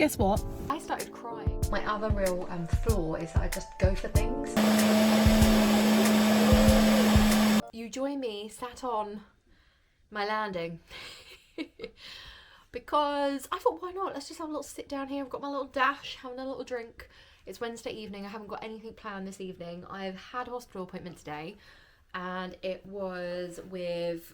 Guess what? I started crying. My other real flaw is that I just go for things. You join me sat on my landing because I thought, why not? Let's just have a little sit down here. I've got my little dash, having a little drink. It's Wednesday evening. I haven't got anything planned this evening. I've had a hospital appointment today, and it was with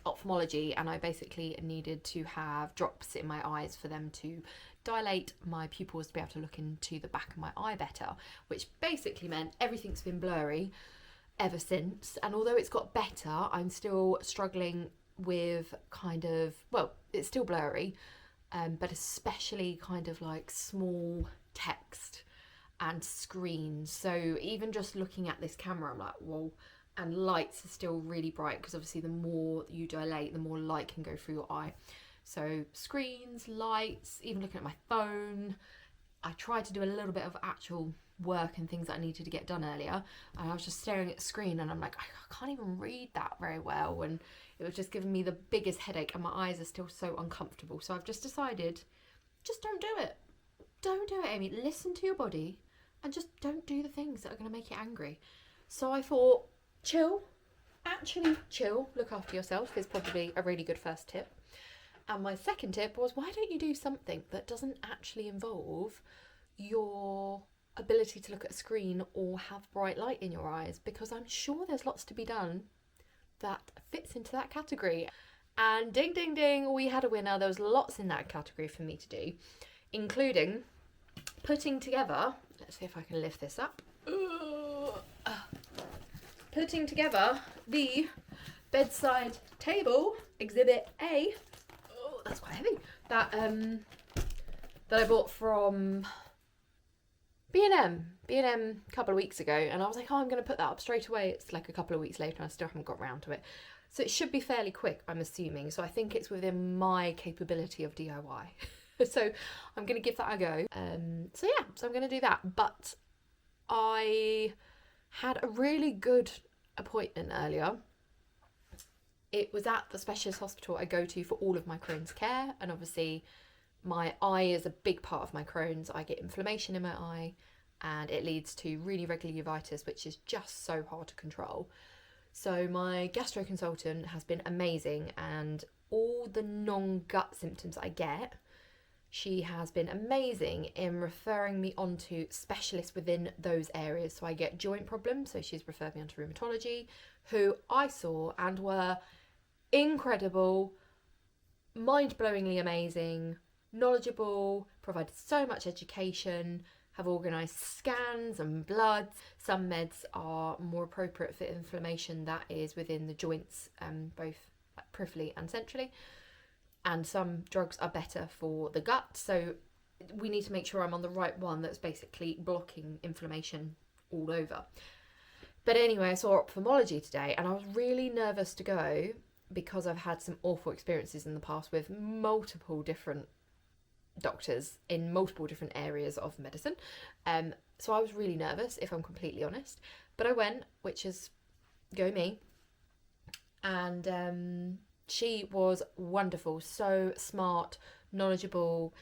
ophthalmology, and I basically needed to have drops in my eyes for them to dilate my pupils to be able to look into the back of my eye better, which basically meant everything's been blurry ever since. And although it's got better, I'm still struggling with it's still blurry, but especially kind of like small text and screens. So even just looking at this camera, I'm like, whoa. And lights are still really bright because obviously the more you dilate, the more light can go through your eye. So screens, lights, even looking at my phone. I tried to do a little bit of actual work and things that I needed to get done earlier, and I was just staring at the screen and I'm like, I can't even read that very well, and it was just giving me the biggest headache, and my eyes are still so uncomfortable. So I've just decided, just don't do it. Don't do it, Amy. Listen to your body and just don't do the things that are going to make you angry. So I thought, chill, look after yourself is probably a really good first tip. And my second tip was, why don't you do something that doesn't actually involve your ability to look at a screen or have bright light in your eyes? Because I'm sure there's lots to be done that fits into that category. And ding, ding, ding, we had a winner. There was lots in that category for me to do, including putting together, let's see if I can lift this up, putting together the bedside table, exhibit A. Oh, that's quite heavy. That I bought from B&M a couple of weeks ago, and I was like, oh, I'm going to put that up straight away. It's like a couple of weeks later and I still haven't got round to it. So it should be fairly quick, I'm assuming. So I think it's within my capability of DIY. So I'm going to give that a go. So I'm going to do that. But I had a really good appointment earlier. It was at the specialist hospital I go to for all of my Crohn's care, and obviously my eye is a big part of my Crohn's. I get inflammation in my eye and it leads to really regular uveitis, which is just so hard to control. So my gastro consultant has been amazing, and all the non-gut symptoms I get, she has been amazing in referring me on to specialists within those areas. So I get joint problems, so she's referred me on to rheumatology, who I saw and were incredible, mind-blowingly amazing, knowledgeable, provided so much education, have organised scans and bloods. Some meds are more appropriate for inflammation that is within the joints, both peripherally and centrally, and some drugs are better for the gut. So we need to make sure I'm on the right one that's basically blocking inflammation all over. But anyway, I saw ophthalmology today, and I was really nervous to go because I've had some awful experiences in the past with multiple different doctors in multiple different areas of medicine. So I was really nervous, if I'm completely honest. But I went, which is go me. And she was wonderful, so smart, knowledgeable,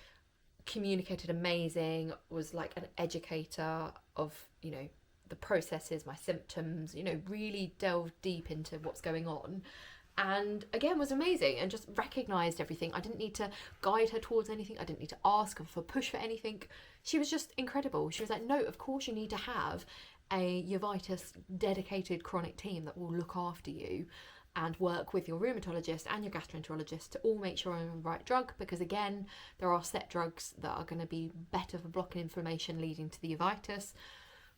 communicated amazing, was like an educator of, the processes, my symptoms, really delved deep into what's going on. And again, was amazing and just recognised everything. I didn't need to guide her towards anything. I didn't need to ask for push for anything. She was just incredible. She was like, no, of course you need to have a uveitis dedicated chronic team that will look after you and work with your rheumatologist and your gastroenterologist to all make sure I'm on the right drug, because again, there are set drugs that are going to be better for blocking inflammation leading to the uveitis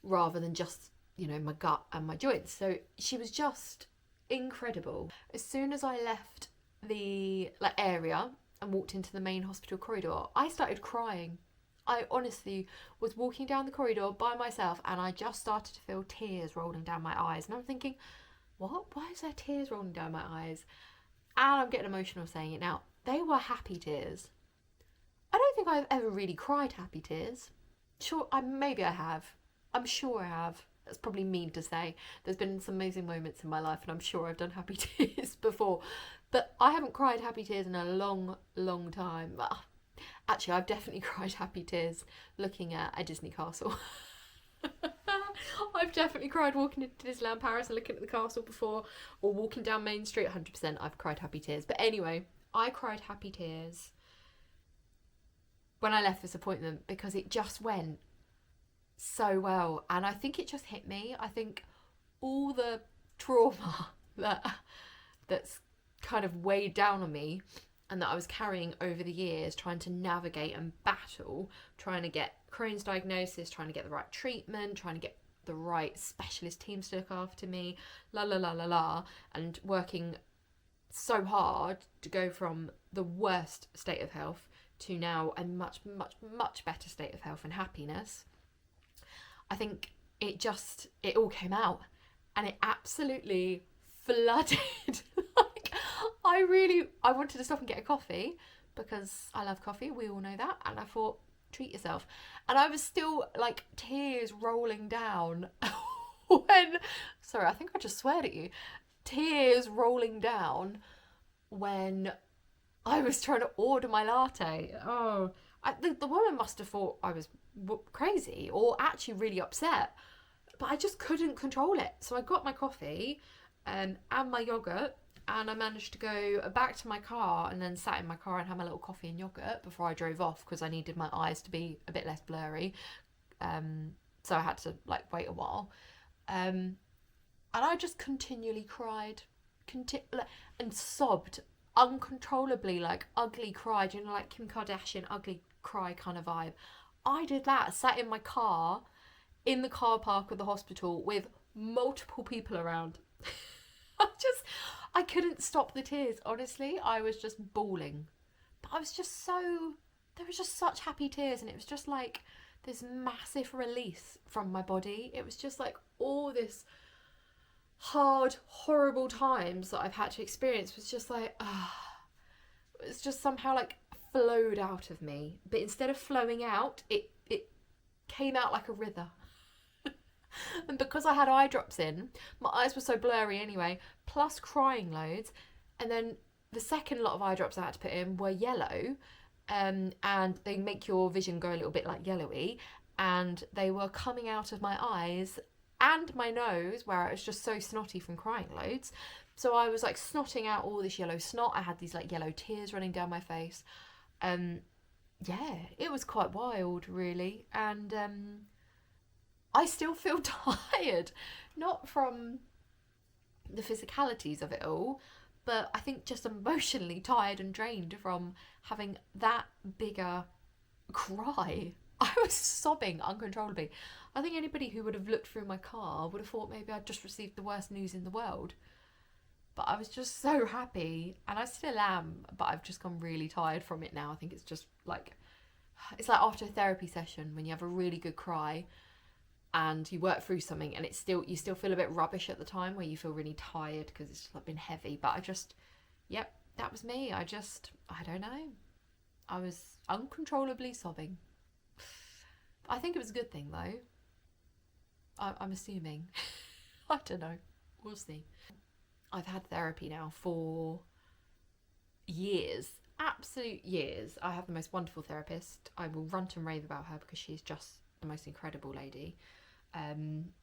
rather than just, my gut and my joints. So she was just incredible. As soon as I left the area and walked into the main hospital corridor, I started crying. I honestly was walking down the corridor by myself and I just started to feel tears rolling down my eyes, and I'm thinking, what? Why is there tears rolling down my eyes? And I'm getting emotional saying it now. They were happy tears. I don't think I've ever really cried happy tears. Sure, maybe I have. I'm sure I have. That's probably mean to say. There's been some amazing moments in my life and I'm sure I've done happy tears before. But I haven't cried happy tears in a long, long time. Actually, I've definitely cried happy tears looking at a Disney castle. I've definitely cried walking into Disneyland Paris and looking at the castle before, or walking down Main Street. 100% I've cried happy tears. But anyway, I cried happy tears when I left this appointment because it just went so well, and I think it just hit me. I think all the trauma that's kind of weighed down on me and that I was carrying over the years, trying to navigate and battle, trying to get Crohn's diagnosis, trying to get the right treatment, trying to get the right specialist teams to look after me, and working so hard to go from the worst state of health to now a much, much, much better state of health and happiness. I think it all came out, and it absolutely flooded. Like, I wanted to stop and get a coffee because I love coffee, we all know that, and I thought, treat yourself. And I was still like tears rolling down when, sorry, I think I just sweared at you, tears rolling down when I was trying to order my latte. The woman must have thought I was crazy or actually really upset, but I just couldn't control it. So I got my coffee and my yogurt, and I managed to go back to my car and then sat in my car and had my little coffee and yogurt before I drove off because I needed my eyes to be a bit less blurry. So I had to like wait a while. And I just continually cried and sobbed uncontrollably, like ugly cried, you know, like Kim Kardashian ugly cry kind of vibe. I did that, sat in my car in the car park of the hospital with multiple people around. I couldn't stop the tears, honestly. I was just bawling. But I was just there was just such happy tears, and it was just like this massive release from my body. It was just like all this hard, horrible times that I've had to experience was just like, it's just somehow like flowed out of me. But instead of flowing out, it came out like a river. And because I had eye drops in, my eyes were so blurry anyway, plus crying loads. And then the second lot of eye drops I had to put in were yellow, and they make your vision go a little bit like yellowy, and they were coming out of my eyes and my nose where I was just so snotty from crying loads. So I was like snotting out all this yellow snot. I had these like yellow tears running down my face. Yeah, it was quite wild really. And I still feel tired, not from the physicalities of it all, but I think just emotionally tired and drained from having that bigger cry. I was sobbing uncontrollably. I think anybody who would have looked through my car would have thought maybe I'd just received the worst news in the world. But I was just so happy, and I still am, but I've just gone really tired from it now. I think it's just like, it's like after a therapy session when you have a really good cry and you work through something and you still feel a bit rubbish at the time, where you feel really tired because it's just like been heavy. But yep, that was me. I don't know. I was uncontrollably sobbing. I think it was a good thing though. I'm assuming. I don't know. We'll see. I've had therapy now for years. Absolute years. I have the most wonderful therapist. I will rant and rave about her because she's just the most incredible lady.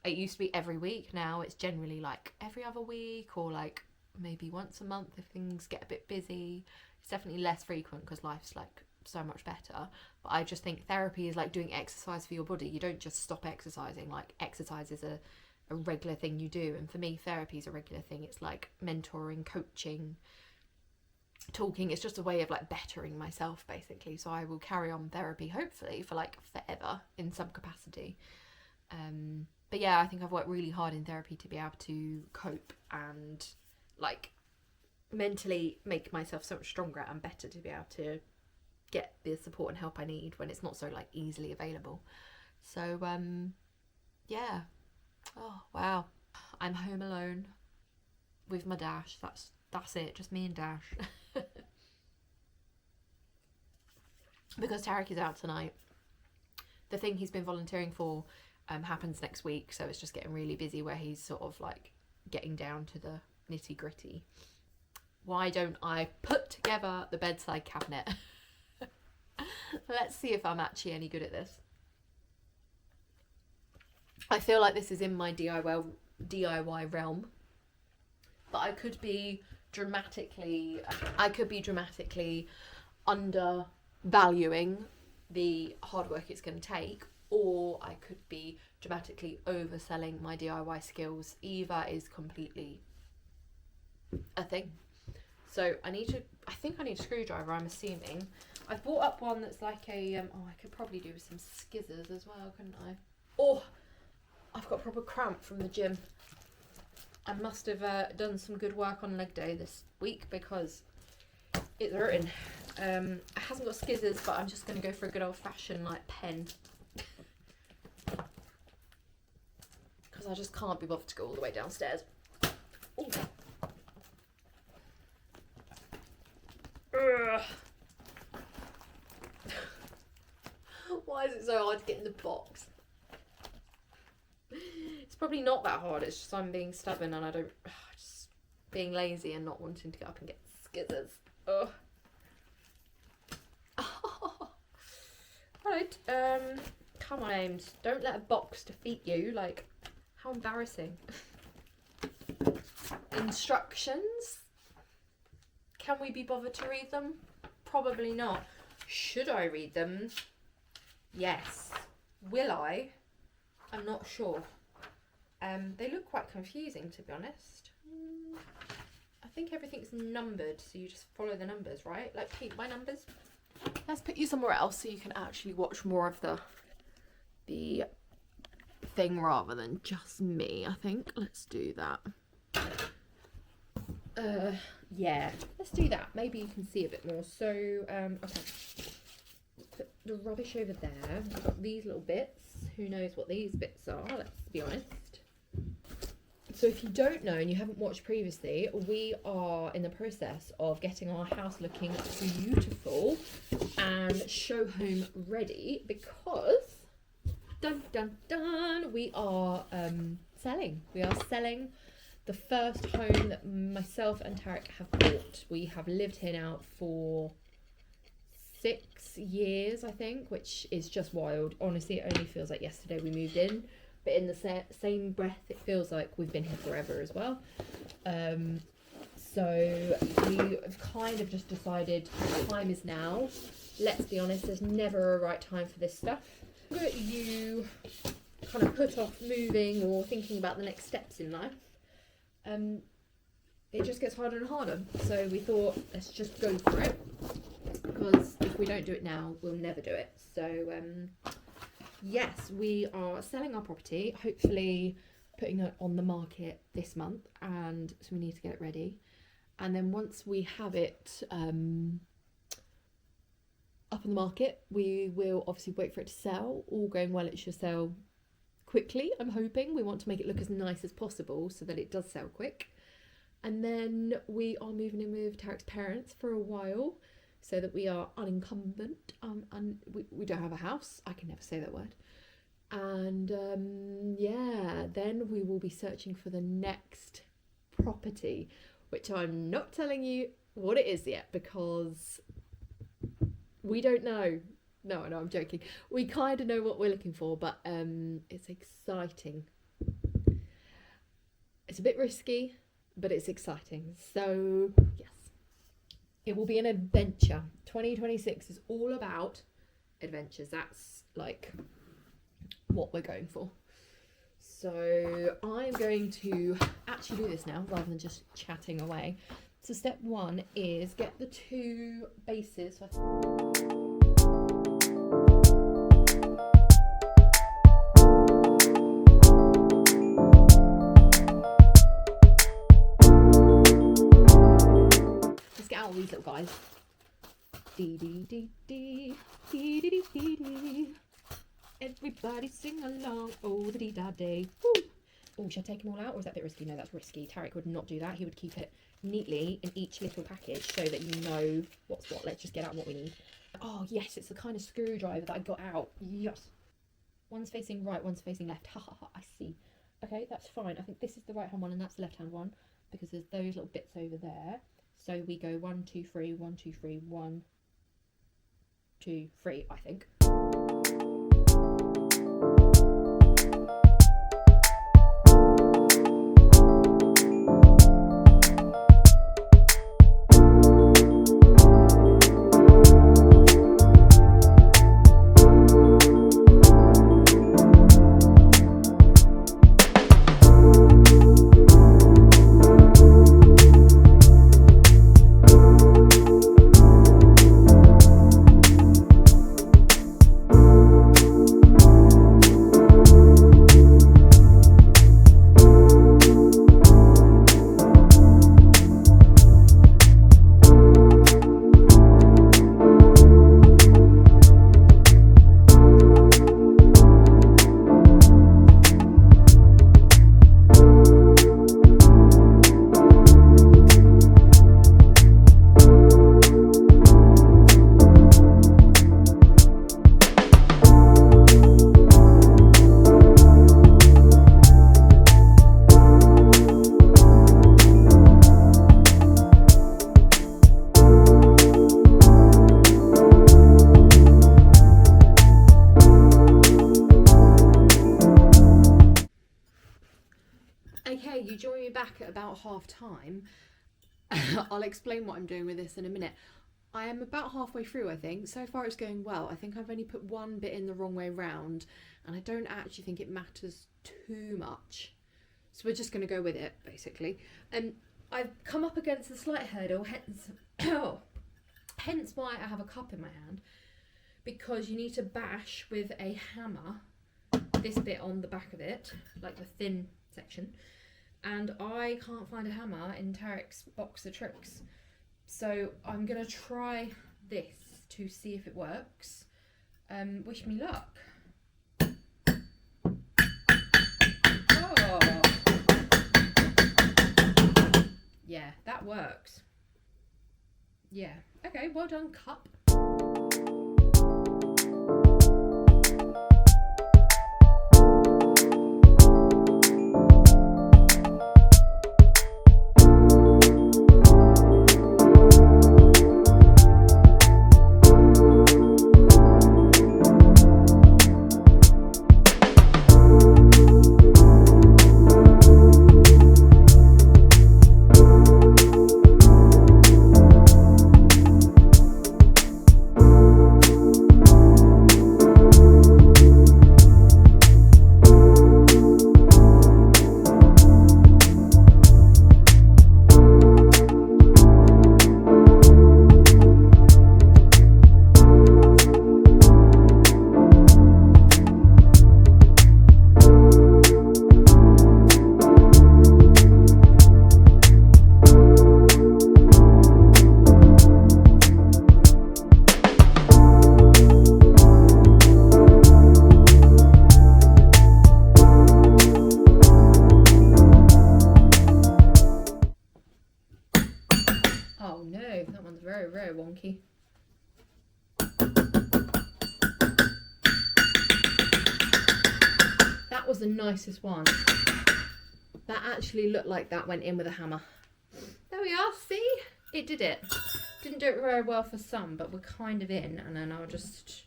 It used to be every week. Now it's generally like every other week, or like maybe once a month if things get a bit busy. It's definitely less frequent because life's like so much better. But I just think therapy is like doing exercise for your body. You don't just stop exercising. Like exercise is a regular thing you do, and for me therapy is a regular thing. It's like mentoring, coaching, talking. It's just a way of like bettering myself basically. So I will carry on therapy hopefully for like forever in some capacity. But yeah, I think I've worked really hard in therapy to be able to cope and like mentally make myself so much stronger and better to be able to get the support and help I need when it's not so like easily available. So yeah. Oh wow. I'm home alone with my Dash. That's it, just me and Dash. Because Tarek is out tonight. The thing he's been volunteering for happens next week, so it's just getting really busy where he's sort of like getting down to the nitty gritty. Why don't I put together the bedside cabinet? Let's see if I'm actually any good at this. I feel like this is in my DIY realm, but I could be dramatically undervaluing the hard work it's going to take, or I could be dramatically overselling my DIY skills. Either is completely a thing. So I think I need a screwdriver, I'm assuming. I've bought up one that's like a, I could probably do with some skizzers as well, couldn't I? Oh, I've got proper cramp from the gym. I must have done some good work on leg day this week because it's hurting. It hasn't got skizzers, but I'm just going to go for a good old fashioned like pen. Because I just can't be bothered to go all the way downstairs. Ooh. Why is it so hard to get in the box? It's probably not that hard, it's just I'm being stubborn and I don't, just being lazy and not wanting to get up and get skizzers. Ugh. Right, come on Ames, don't let a box defeat you, like, how embarrassing. Instructions? Can we be bothered to read them? Probably not. Should I read them? Yes. Will I? I'm not sure. They look quite confusing, to be honest. I think everything's numbered, so you just follow the numbers, right? Like paint by numbers. Let's put you somewhere else so you can actually watch more of the thing rather than just me, I think. Let's do that. Yeah, let's do that. Maybe you can see a bit more. So, okay. Put the rubbish over there. I've got these little bits. Who knows what these bits are, let's be honest. So if you don't know and you haven't watched previously, we are in the process of getting our house looking beautiful and show home ready because, dun dun dun, we are selling. We are selling the first home that myself and Tarek have bought. We have lived here now for 6 years, I think, which is just wild. Honestly, it only feels like yesterday we moved in, but in the same breath, it feels like we've been here forever as well. So we've kind of just decided the time is now. Let's be honest, there's never a right time for this stuff. You kind of put off moving or thinking about the next steps in life. It just gets harder and harder. So we thought, let's just go for it. Because if we don't do it now, we'll never do it. So, yes, we are selling our property, hopefully putting it on the market this month. And so we need to get it ready. And then once we have it up on the market, we will obviously wait for it to sell. All going well, it should sell quickly, I'm hoping. We want to make it look as nice as possible so that it does sell quick. And then we are moving in with Tarek's parents for a while so that we are unencumbered. And we don't have a house. I can never say that word. And yeah, then we will be searching for the next property, which I'm not telling you what it is yet because we don't know. No, I'm joking. We kind of know what we're looking for, but it's exciting. It's a bit risky, but it's exciting. So, yes. It will be an adventure. 2026 is all about adventures. That's like what we're going for. So I'm going to actually do this now rather than just chatting away. So step one is get the two bases. All these little guys. Dee dee dee dee dee dee dee dee. Everybody sing along. Oh, the dee da day. Oh, should I take them all out, or is that a bit risky? No, that's risky. Tarek would not do that. He would keep it neatly in each little package so that you know what's what. Let's just get out what we need. Oh yes, it's the kind of screwdriver that I got out. Yes. One's facing right, one's facing left. Ha ha ha. I see. Okay, that's fine. I think this is the right hand one and that's the left hand one because there's those little bits over there. So we go 1, 2, 3, 1, 2, 3, 1, 2, 3, I think. Okay, you join me back at about half time. I'll explain what I'm doing with this in a minute. I am about halfway through, I think. So far it's going well. I think I've only put one bit in the wrong way round, and I don't actually think it matters too much. So we're just going to go with it, basically. I've come up against a slight hurdle, hence why I have a cup in my hand, because you need to bash with a hammer this bit on the back of it, like the thin section, and I can't find a hammer in Tarek's box of tricks, so I'm gonna try this to see if it works. Wish me luck. Oh, yeah, that works. Yeah, okay, well done, cup. Oh no, that one's very, very wonky. That was the nicest one. That actually looked like that went in with a hammer. There we are, see? It did it. Didn't do it very well for some, but we're kind of in, and then I'll just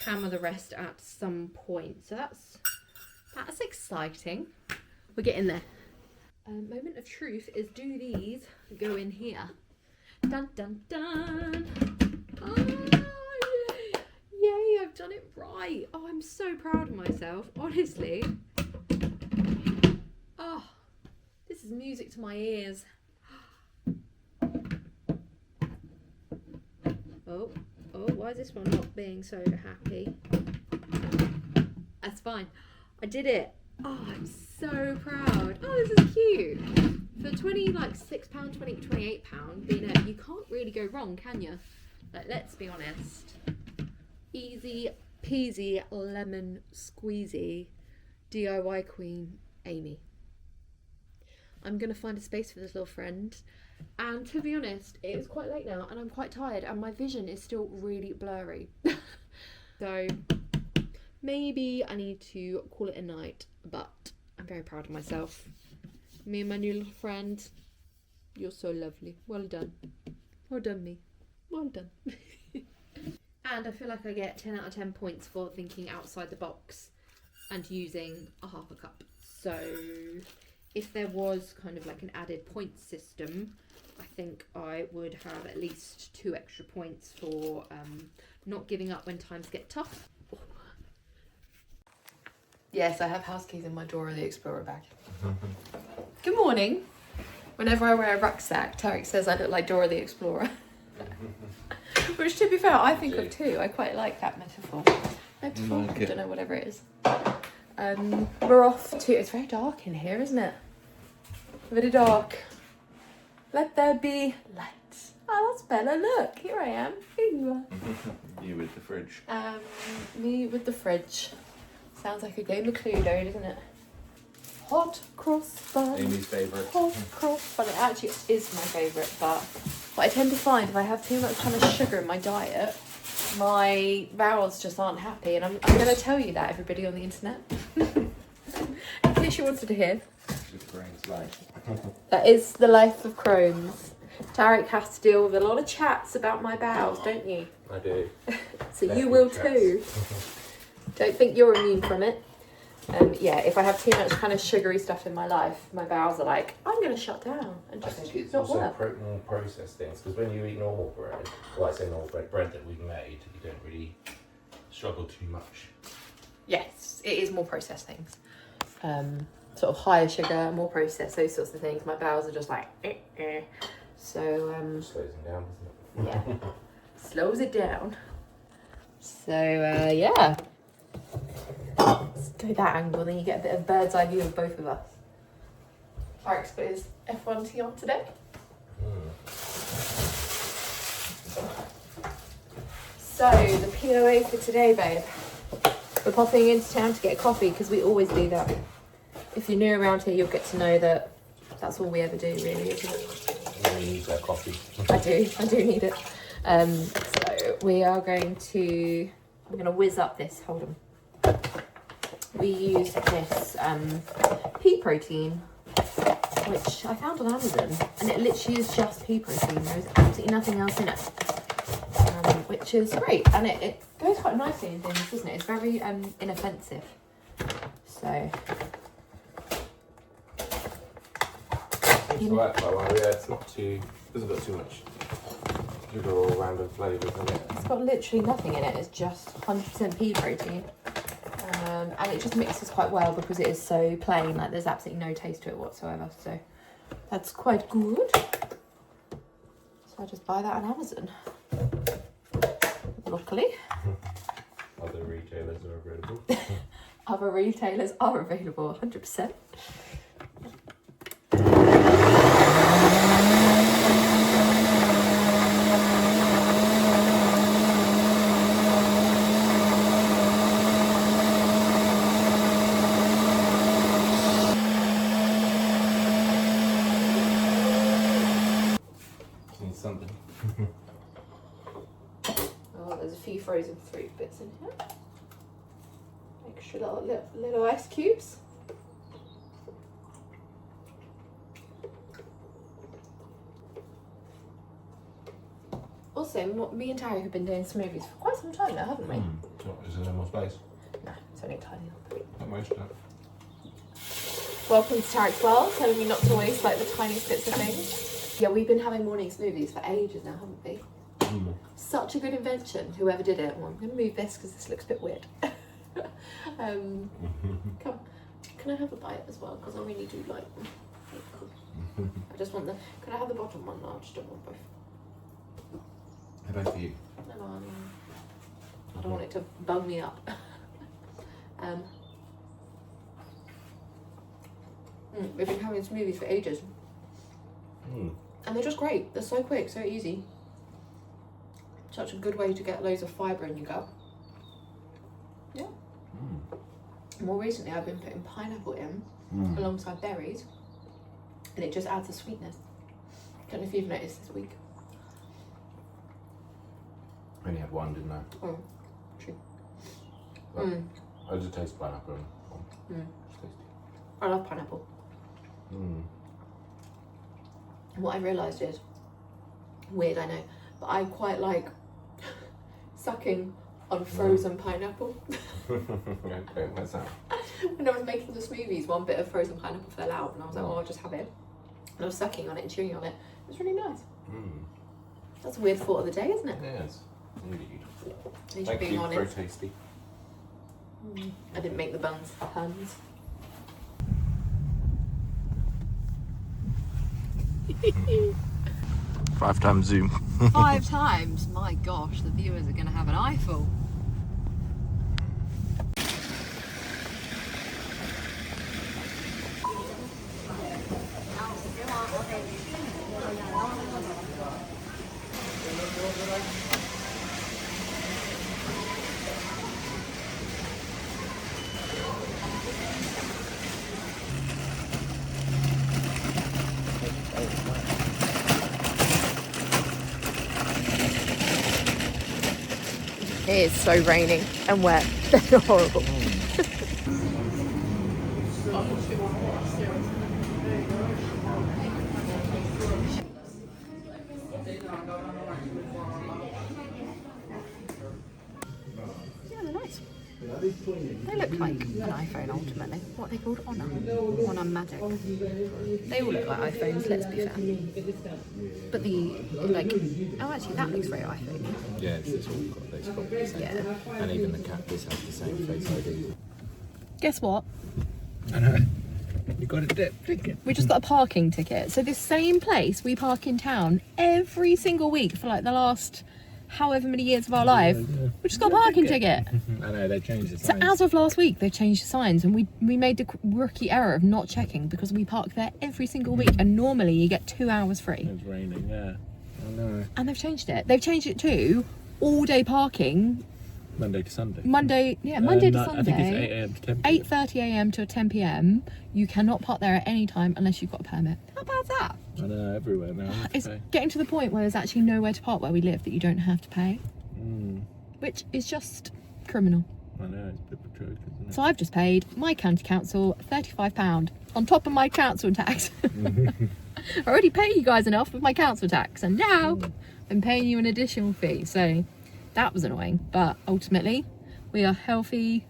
hammer the rest at some point. So that's exciting. We're getting there. Moment of truth is, do these go in here? Dun dun dun! Oh, yay! Yay, I've done it right. Oh, I'm so proud of myself, honestly. Oh, this is music to my ears. Oh, why is this one not being so happy? That's fine. I did it. Oh, I'm so proud. Oh, this is cute. For £26, £28, you can't really go wrong, can you? Like, let's be honest. Easy peasy lemon squeezy DIY queen Amy. I'm going to find a space for this little friend. And to be honest, it is quite late now and I'm quite tired and my vision is still really blurry. So maybe I need to call it a night, but I'm very proud of myself. Me and my new little friend, you're so lovely. Well done. Well done, me. Well done. And I feel like I get 10 out of 10 points for thinking outside the box and using a half a cup. So if there was kind of like an added point system, I think I would have at least 2 extra points for not giving up when times get tough. Yes, I have house keys in my Dora the Explorer bag. Good morning. Whenever I wear a rucksack, Tarek says I look like Dora the Explorer. Which, to be fair, I think of too. I quite like that metaphor. I don't know, whatever it is. We're off to... It's very dark in here, isn't it? Very dark. Let there be light. Oh, that's Bella. Look, here I am. Ooh. You with the fridge. Me with the fridge. Sounds like a game of Cluedo, doesn't it? Hot cross bun. Amy's favourite. Hot cross bun. It actually is my favourite, but what I tend to find if I have too much kind of sugar in my diet, my bowels just aren't happy, and I'm going to tell you that, everybody on the internet. In case you wanted to hear. That is the life of Crohn's. Tarek has to deal with a lot of chats about my bowels, don't you? I do. So you will too. Don't think you're immune from it. Yeah, if I have too much kind of sugary stuff in my life, my bowels are like, I'm going to shut down and just I think it's not also work. more processed things, because when you eat normal bread, well, I say normal bread that we've made, you don't really struggle too much. Yes, it is more processed things. Sort of higher sugar, more processed, those sorts of things. My bowels are just like, So, Slows them down, doesn't it? yeah, slows it down. So, yeah. Let's go that angle, then you get a bit of bird's eye view of both of us. Tarek's got his F1 tee on today. So, the POA for today, babe. We're popping into town to get coffee because we always do that. If you're new around here, you'll get to know that that's all we ever do, really, isn't it? You need that coffee. I do need it. So we are going to, I'm going to whiz up this, hold on. We use this pea protein, which I found on Amazon, and it literally is just pea protein. There's absolutely nothing else in it, which is great, and it goes quite nicely in things, doesn't it? It's very inoffensive. So It's alright, yeah, it's not too, doesn't got too much sugar or random flavours in it. it's got literally nothing in it. It's just 100% pea protein. And it just mixes quite well because it is so plain, like there's absolutely no taste to it whatsoever, so that's quite good. So I just buy that on Amazon, luckily. Other retailers are available. Other retailers are available, 100%. Something. Oh, there's a few frozen fruit bits in here. Extra little ice cubes. Also, me and Tarek have been doing smoothies for quite some time now, haven't we? Is there no more space? No, it's only a tiny little. Not most of that. Welcome to Tarek's World, telling you not to waste like the tiniest bits of things. Yeah, we've been having morning smoothies for ages now, haven't we? Such a good invention, whoever did it. Well, I'm going to move this because this looks a bit weird. Come, can I have a bite as well? Because I really do like them. I just want the, can I have the bottom one? No, I just don't want both. How about you? No, I don't want it to bug me up. We've been having smoothies for ages. And they're just great. They're so quick, so easy. Such a good way to get loads of fibre in your gut. Yeah. More recently, I've been putting pineapple in alongside berries, and it just adds a sweetness. Don't know if you've noticed this week. I only had one, didn't I? Oh, true. I just taste pineapple. It's tasty. I love pineapple. What I realised is, weird I know, but I quite like sucking on frozen pineapple. Okay, what's that? When I was making the smoothies, one bit of frozen pineapple fell out, and I was like, oh, I'll just have it. And I was sucking on it and chewing on it. It was really nice. That's a weird thought of the day, isn't it? Yes, indeed. Thank you, being honest. Very tasty. I didn't make the buns. Puns. 5 times zoom. 5 times? My gosh, the viewers are going to have an eyeful. It is so raining and wet. They're horrible. Yeah, they're nice. They look like an iPhone ultimately. What are they called? Honor Magic. They all look like iPhones, let's be fair. But oh actually that looks very iPhone. Yeah, it's all got those copies. Yeah. And even the cactus has the same face ID. Guess what? I know. You got a ticket. We just got a parking ticket. So this same place we park in town every single week for like the last however many years of our life. We just got a parking ticket. I know, they changed the So signs. as of last week, they've changed the signs, and we made the rookie error of not checking because we park there every single week, and normally you get 2 hours free. It's raining, yeah. I know. And they've changed it. They've changed it to all day parking. Monday to Sunday. Monday to Sunday. I think it's 8 a.m. to 10 p.m. 8:30 a.m. to 10 p.m. You cannot park there at any time unless you've got a permit. How bad's that? I know, everywhere now. It's getting to the point where there's actually nowhere to park where we live that you don't have to pay. Which is just criminal. I know, it's a bit of a joke, isn't it? So I've just paid my county council £35 on top of my council tax. I already pay you guys enough with my council tax, and now I'm paying you an additional fee. So that was annoying, but ultimately we are healthy.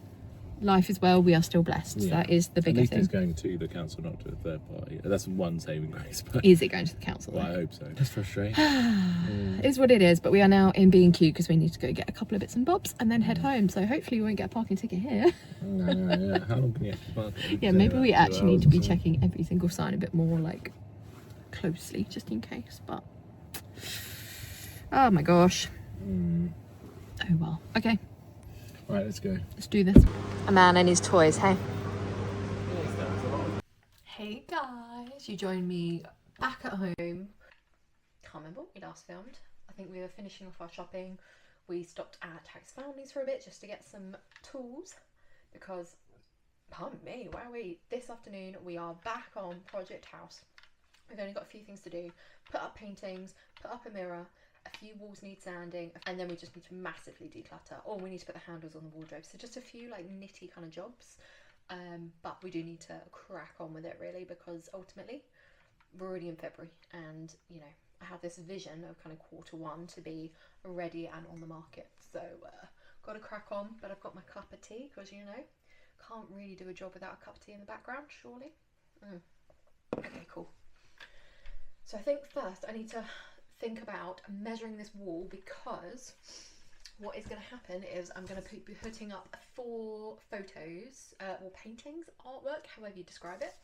Life is well. We are still blessed. Yeah. That is the biggest At least thing. it's going to the council, not to a third party. That's one saving grace. But Is it going to the council? well, I hope so. That's frustrating. It is what it is, but we are now in B&Q because we need to go get a couple of bits and bobs and then head home. So hopefully we won't get a parking ticket here. Yeah. How long can you actually park? Yeah, maybe we actually need to be checking every single sign a bit more like closely, just in case. But oh my gosh. Oh well. Okay. Right, let's go. Let's do this. A man and his toys, hey? Hey guys, you joined me back at home. Can't remember what we last filmed. I think we were finishing off our shopping. We stopped at Tax Families for a bit just to get some tools because, pardon me, this afternoon we are back on Project House. We've only got a few things to do. Put up paintings, put up a mirror, a few walls need sanding, and then we just need to massively declutter. Or we need to put the handles on the wardrobe. So just a few like nitty kind of jobs. But we do need to crack on with it really, because ultimately we're already in February, and you know, I have this vision of kind of Q1 to be ready and on the market. So got to crack on. But I've got my cup of tea because, you know, can't really do a job without a cup of tea in the background, surely. Okay, cool. So I think first I need to think about measuring this wall, because what is going to happen is I'm going to be putting up 4 photos, or paintings, artwork, however you describe it.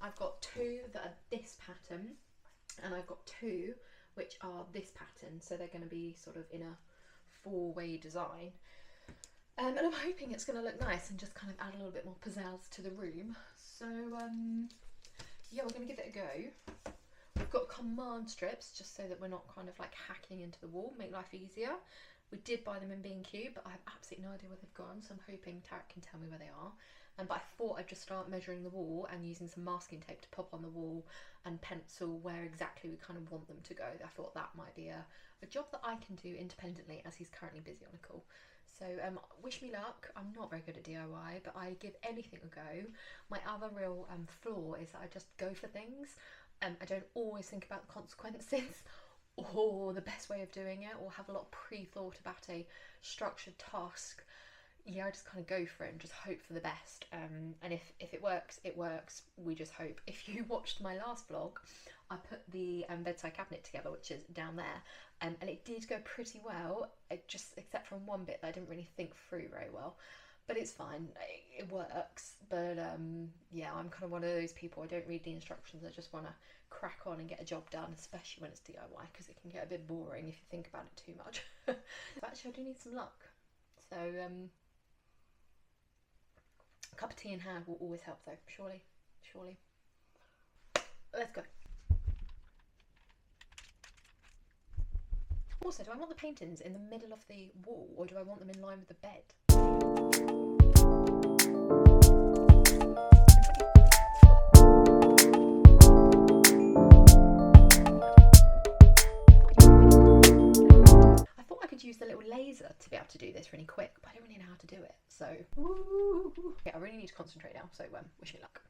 I've got 2 that are this pattern, and I've got 2 which are this pattern, so they're going to be sort of in a 4-way design. And I'm hoping it's going to look nice and just kind of add a little bit more pizzazz to the room. So yeah, we're going to give it a go. We've got command strips just so that we're not kind of like hacking into the wall, make life easier. We did buy them in B&Q, but I have absolutely no idea where they've gone, so I'm hoping Tarek can tell me where they are. But I thought I'd just start measuring the wall and using some masking tape to pop on the wall and pencil where exactly we kind of want them to go. I thought that might be a job that I can do independently, as he's currently busy on a call. So wish me luck. I'm not very good at DIY, but I give anything a go. My other real flaw is that I just go for things. I don't always think about the consequences, or the best way of doing it, or have a lot of pre-thought about a structured task, yeah, I just kind of go for it and just hope for the best. And if it works, it works. We just hope. If you watched my last vlog, I put the bedside cabinet together, which is down there, and it did go pretty well, except from one bit that I didn't really think through very well. But it's fine, it works. But yeah, I'm kind of one of those people, I don't read the instructions, I just want to crack on and get a job done, especially when it's DIY, because it can get a bit boring if you think about it too much. But actually, I do need some luck. So a cup of tea in hand will always help though, surely. Let's go. Also, do I want the paintings in the middle of the wall, or do I want them in line with the bed? I thought I could use the little laser to be able to do this really quick, but I don't really know how to do it, so... Okay, I really need to concentrate now, so wish me luck.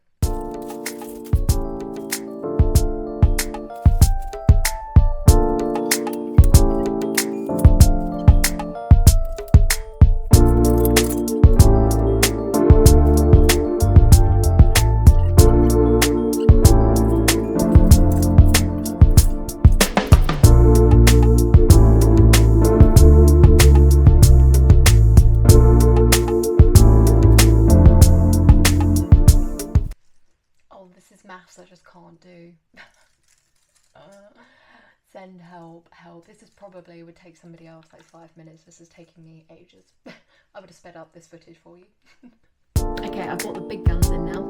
Maths I just can't do. Send help. This is probably would take somebody else like 5 minutes. This is taking me ages. I would have sped up this footage for you. Okay, I've brought the big guns in now.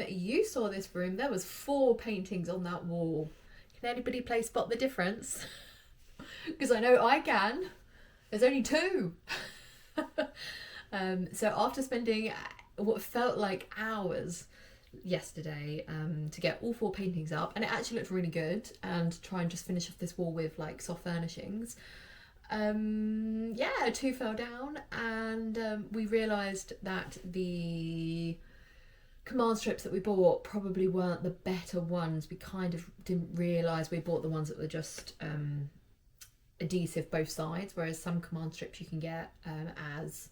You saw this room, there was 4 paintings on that wall. Can anybody play spot the difference? Because I know I can. There's only 2. So after spending what felt like hours yesterday to get all 4 paintings up, and it actually looked really good, and try and just finish off this wall with like soft furnishings, yeah, 2 fell down, and we realised that the command strips that we bought probably weren't the better ones. We kind of didn't realise we bought the ones that were just adhesive both sides, whereas some command strips you can get as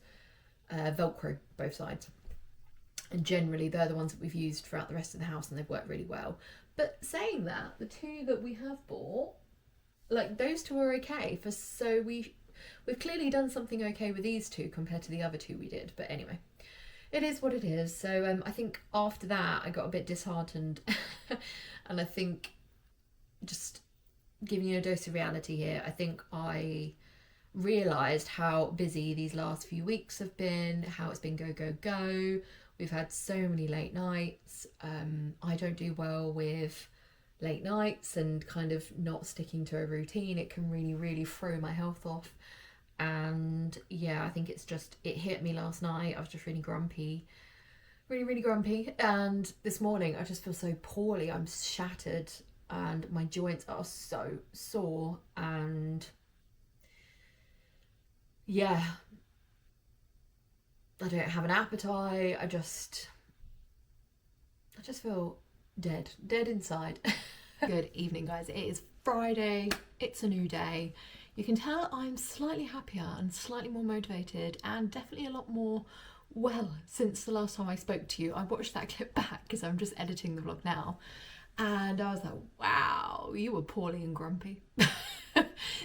Velcro both sides, and generally they're the ones that we've used throughout the rest of the house, and they've worked really well. But saying that, the 2 that we have bought, like those 2 are okay for, so we've clearly done something okay with these 2 compared to the other 2 we did. But anyway, it is what it is. So I think after that I got a bit disheartened and I think, just giving you a dose of reality here, I think I realised how busy these last few weeks have been, how it's been go. We've had so many late nights. I don't do well with late nights and kind of not sticking to a routine. It can really throw my health off. And yeah, I think it's just, it hit me last night. I was just really grumpy, really grumpy. And this morning I just feel so poorly. I'm shattered and my joints are so sore, and yeah, I don't have an appetite. I just feel dead inside. Good evening, guys. It is Friday. It's a new day. You can tell I'm slightly happier and slightly more motivated and definitely a lot more well since the last time I spoke to you. I watched that clip back because I'm just editing the vlog now, and I was like, wow, you were poorly and grumpy.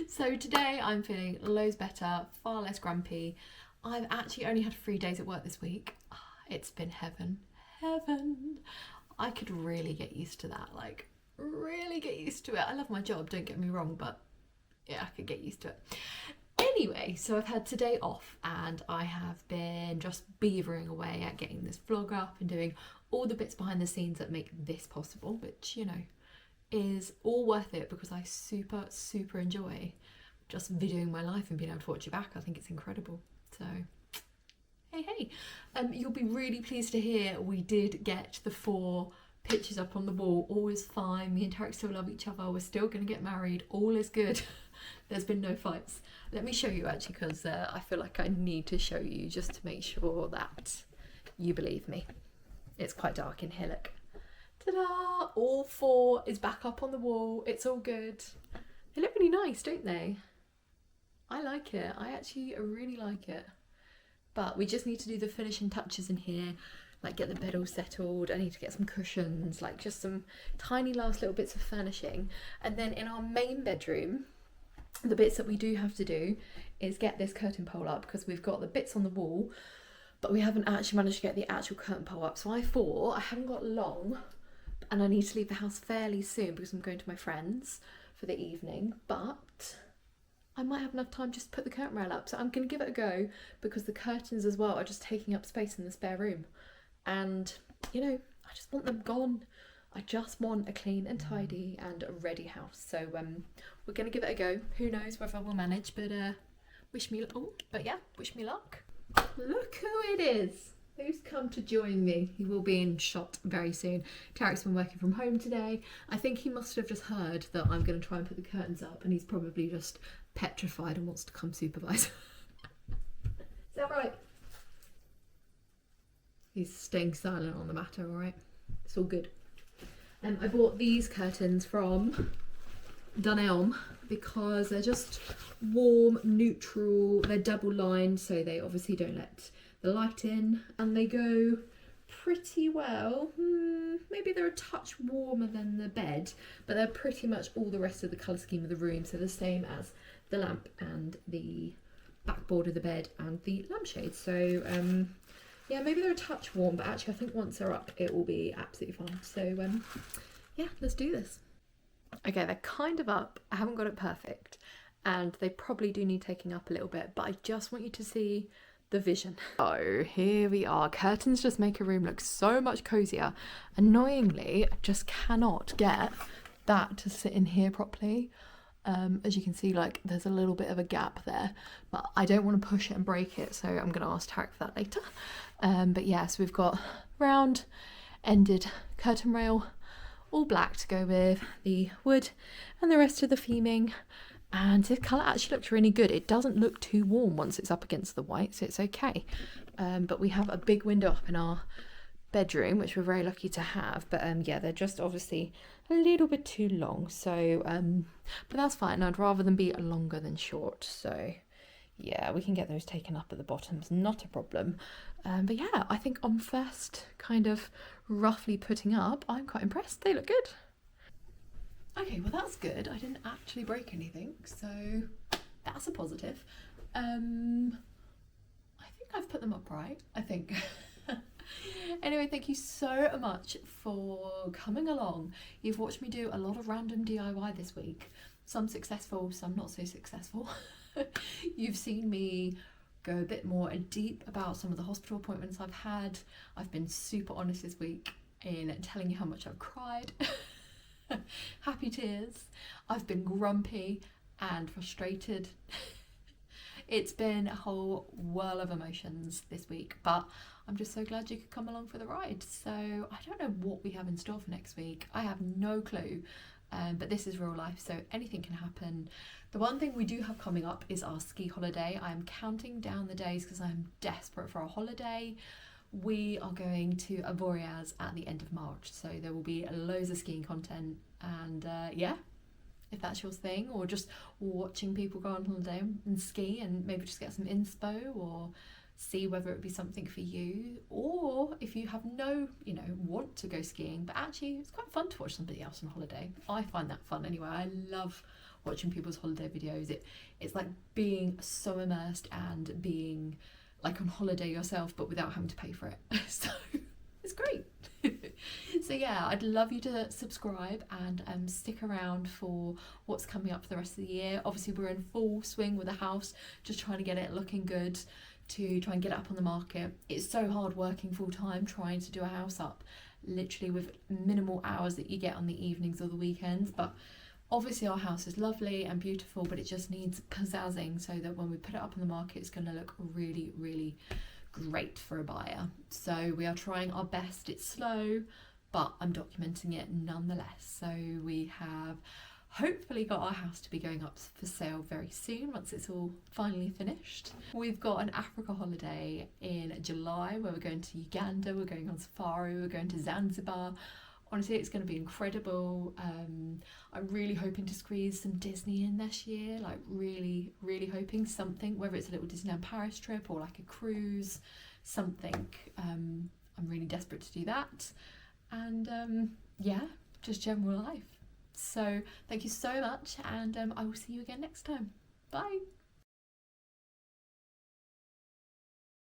So today I'm feeling loads better, far less grumpy. I've actually only had 3 days at work this week. It's been heaven. I could really get used to that, like really get used to it. I love my job, don't get me wrong, but yeah, I could get used to it. Anyway, so I've had today off and I have been just beavering away at getting this vlog up and doing all the bits behind the scenes that make this possible, which, you know, is all worth it because I super enjoy just videoing my life and being able to watch it back. I think it's incredible. So hey, you'll be really pleased to hear we did get the 4 pictures up on the wall. All is fine. Me and Tarek still love each other. We're still going to get married. All is good. There's been no fights. Let me show you actually, because I feel like I need to show you just to make sure that you believe me. It's quite dark in here, look. Ta-da! All 4 is back up on the wall. It's all good. They look really nice, don't they? I like it. I actually really like it. But we just need to do the finishing touches in here, like get the bed all settled. I need to get some cushions, like just some tiny last little bits of furnishing. And then in our main bedroom, the bits that we do have to do is get this curtain pole up because we've got the bits on the wall, but we haven't actually managed to get the actual curtain pole up. So I thought I haven't got long and I need to leave the house fairly soon because I'm going to my friends for the evening, but I might have enough time just to put the curtain rail up. So I'm going to give it a go because the curtains as well are just taking up space in the spare room. And, you know, I just want them gone. I just want a clean and tidy and a ready house. So we're going to give it a go. Who knows whether we'll manage, but wish me luck. Look who it is. Who's come to join me? He will be in shot very soon. Tarek's been working from home today. I think he must have just heard that I'm going to try and put the curtains up and he's probably just petrified and wants to come supervise. Is that right? He's staying silent on the matter, all right? It's all good. I bought these curtains from Dunelm because they're just warm, neutral, they're double lined, so they obviously don't let the light in, and they go pretty well. Maybe they're a touch warmer than the bed, but they're pretty much all the rest of the colour scheme of the room, so the same as the lamp and the backboard of the bed and the lampshade. So yeah, maybe they're a touch warm, but actually I think once they're up it will be absolutely fine. So yeah, let's do this. Okay, they're kind of up. I haven't got it perfect and they probably do need taking up a little bit, but I just want you to see the vision. Oh, here we are. Curtains just make a room look so much cozier. Annoyingly, I just cannot get that to sit in here properly. As you can see, like there's a little bit of a gap there, but I don't want to push it and break it, so I'm going to ask Tarek for that later. But yeah, so we've got round ended curtain rail, all black to go with the wood and the rest of the theming. And the colour actually looks really good. It doesn't look too warm once it's up against the white, so it's okay. But we have a big window up in our bedroom, which we're very lucky to have. But yeah, they're just obviously a little bit too long. So, but that's fine. I'd rather them be longer than short. So yeah, we can get those taken up at the bottoms, not a problem. But yeah, I think on first kind of roughly putting up, I'm quite impressed. They look good. Okay, well that's good. I didn't actually break anything, so that's a positive. I think I've put them up right, I think. Anyway, thank you so much for coming along. You've watched me do a lot of random DIY this week. Some successful, some not so successful. You've seen me go a bit more deep about some of the hospital appointments I've had. I've been super honest this week in telling you how much I've cried. Happy tears. I've been grumpy and frustrated. It's been a whole whirl of emotions this week, but I'm just so glad you could come along for the ride. So I don't know what we have in store for next week. I have no clue, but this is real life, so anything can happen. The one thing we do have coming up is our ski holiday. I'm counting down the days because I'm desperate for a holiday. We are going to Avoriaz at the end of March, so there will be loads of skiing content, and yeah, if that's your thing, or just watching people go on holiday and ski and maybe just get some inspo, or see whether it would be something for you. Or if you have no, want to go skiing, but actually it's quite fun to watch somebody else on holiday. I find that fun anyway. I love watching people's holiday videos. It's like being so immersed and being like on holiday yourself, but without having to pay for it. So it's great. So yeah, I'd love you to subscribe and stick around for what's coming up for the rest of the year. Obviously we're in full swing with the house, just trying to get it looking good, to try and get it up on the market. It's so hard working full time trying to do a house up, literally with minimal hours that you get on the evenings or the weekends. But obviously our house is lovely and beautiful, but it just needs pizzazzing so that when we put it up on the market, it's going to look really, really great for a buyer. So we are trying our best. It's slow, but I'm documenting it nonetheless. So we have hopefully got our house to be going up for sale very soon once it's all finally finished. We've got an Africa holiday in July where we're going to Uganda, we're going on safari, we're going to Zanzibar. Honestly, it's going to be incredible. I'm really hoping to squeeze some Disney in this year, like really, really hoping something, whether it's a little Disneyland Paris trip or like a cruise, something. I'm really desperate to do that. And yeah, just general life. So thank you so much, and I will see you again next time. Bye.